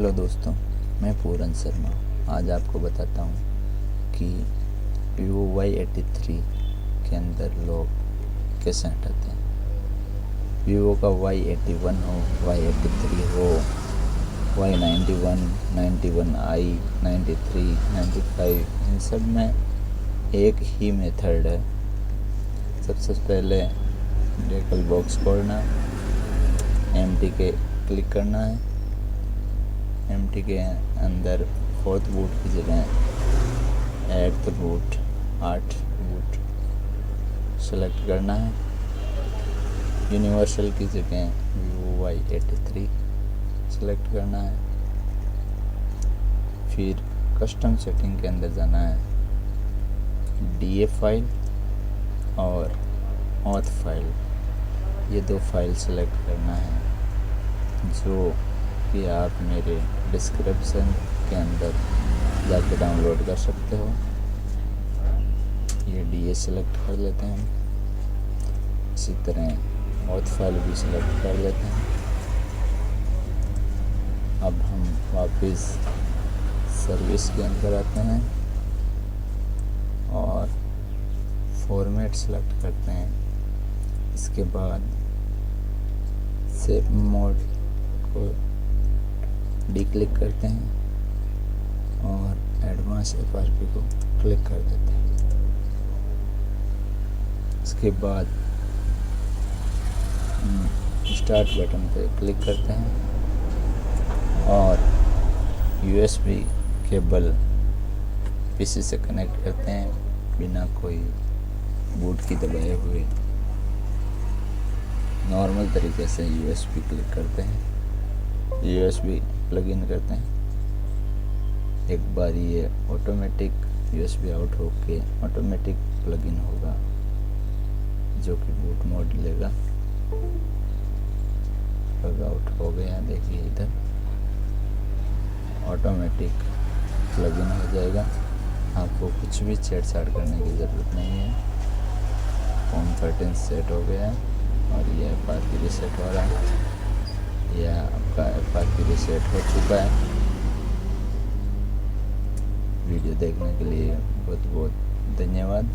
Hello दोस्तों, मैं पूरन शर्मा। आज आपको बताता हूँ कि VIVO Y83 के अंदर लोग कैसे हटाते हैं। VIVO का Y81 हो, Y83 हो, Y91, 91i, 93, 95, इन सब में एक ही मेथड है। सबसे पहले डेकल बॉक्स खोलना, एम्प्टी के क्लिक करना है। एम्प्टी के अंदर 4th बूट की जगह 8th बूट 8 बूट सेलेक्ट करना है। यूनिवर्सल की जगह VIVO Y83 सेलेक्ट करना है। फिर कस्टम सेटिंग के अंदर जाना है। DA फाइल और ऑथ फाइल, ये दो फाइल सेलेक्ट करना है, जो कि आप मेरे डिस्क्रिप्शन के अंदर जाके डाउनलोड कर सकते हो। ये DA सेलेक्ट कर लेते हैं। इसी तरह ऑथ फाइल भी सेलेक्ट कर लेते हैं। अब हम वापस सर्विस के अंदर आते हैं और फॉर्मेट सेलेक्ट करते हैं। इसके बाद सेव मोड को डी क्लिक करते हैं और एडवांस FRP को क्लिक कर देते हैं। इसके बाद स्टार्ट बटन पे क्लिक करते हैं और USB केबल PC से कनेक्ट करते हैं बिना कोई बूट की दबाए हुए। नॉर्मल तरीके से USB क्लिक करते हैं, USB प्लग इन करते हैं। एक बार ये ऑटोमेटिक USB आउट होके ऑटोमेटिक प्लग इन होगा, जो कि बूट मोड लेगा। प्लग आउट हो गया, देखिए इधर ऑटोमेटिक प्लग इन हो जाएगा। आपको कुछ भी छेड़छाड़ करने की ज़रूरत नहीं है। होम कर्टेन सेट हो गया है और ये FRP रीसेट हो रहा है। यह आपका FRP रीसेट हो चुका है। वीडियो देखने के लिए बहुत बहुत धन्यवाद।